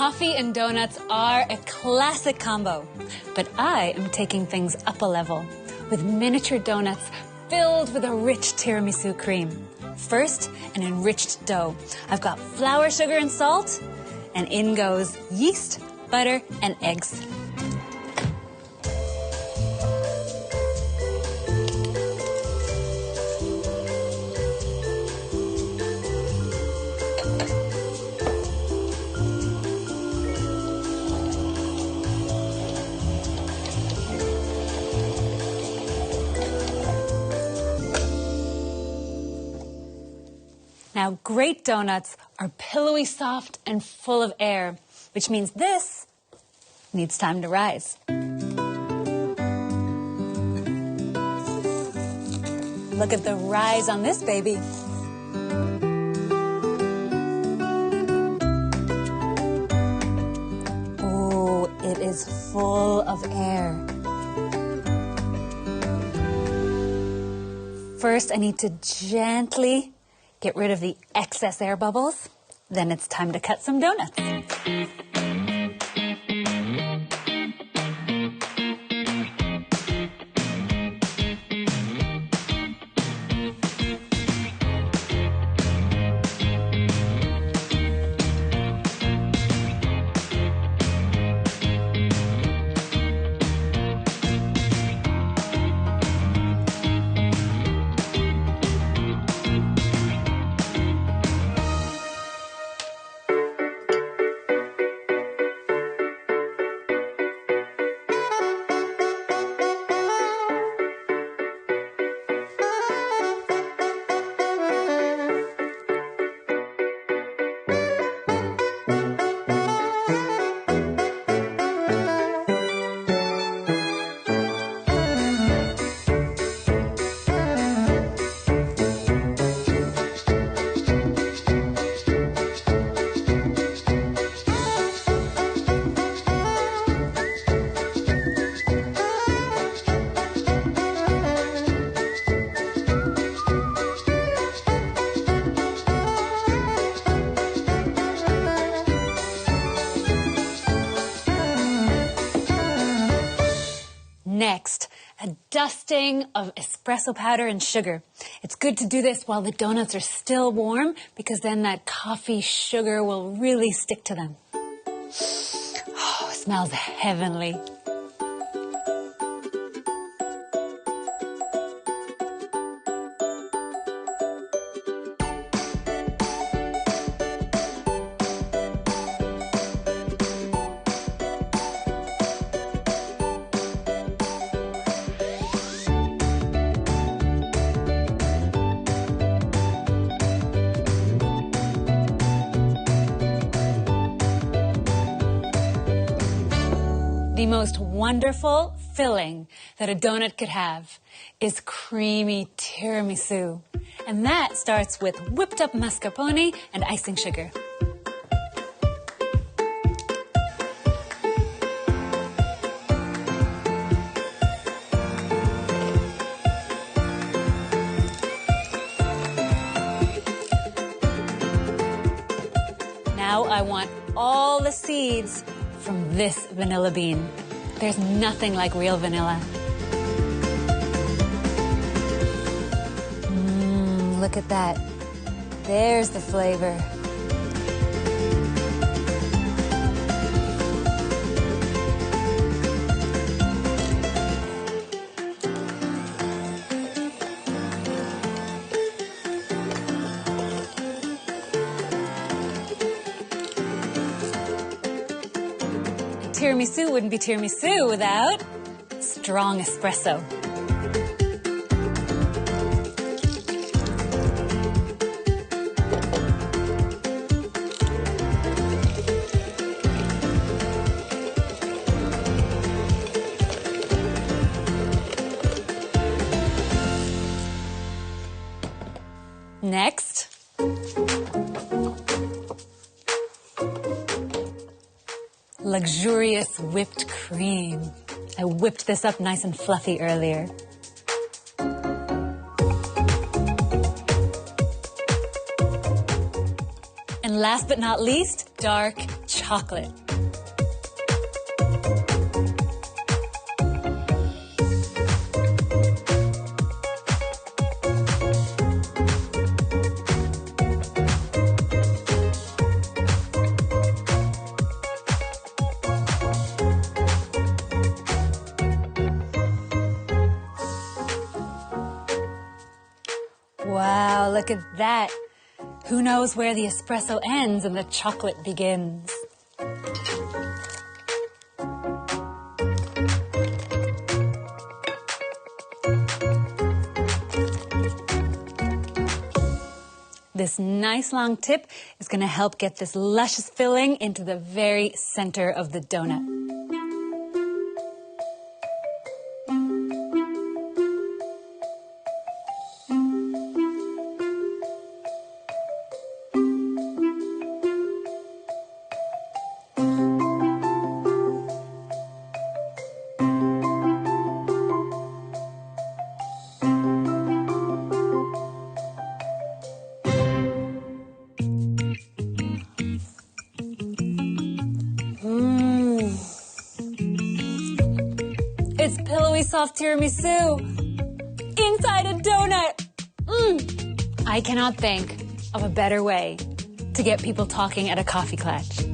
Coffee and donuts are a classic combo, but I am taking things up a level with miniature donuts filled with a rich tiramisu cream. First, an enriched dough. I've got flour, sugar, and salt, and in goes yeast, butter, and eggs. Now, great donuts are pillowy soft and full of air, which means this needs time to rise. Look at the rise on this baby. Oh, it is full of air. First, I need to gently get rid of the excess air bubbles. Then it's time to cut some donuts. Next, a dusting of espresso powder and sugar. It's good to do this while the donuts are still warm because then that coffee sugar will really stick to them. Oh, it smells heavenly. The most wonderful filling that a donut could have is creamy tiramisu. And that starts with whipped up mascarpone and icing sugar. Now I want all the seeds from this vanilla bean. There's nothing like real vanilla. Look at that. There's the flavor. Tiramisu wouldn't be tiramisu without strong espresso. Next, luxurious whipped cream. I whipped this up nice and fluffy earlier. And last but not least, dark chocolate. chocolate. Wow, look at that. Who knows where the espresso ends and the chocolate begins? This nice long tip is going to help get this luscious filling into the very center of the donut. It's pillowy soft tiramisu inside a donut. I cannot think of a better way to get people talking at a coffee clutch.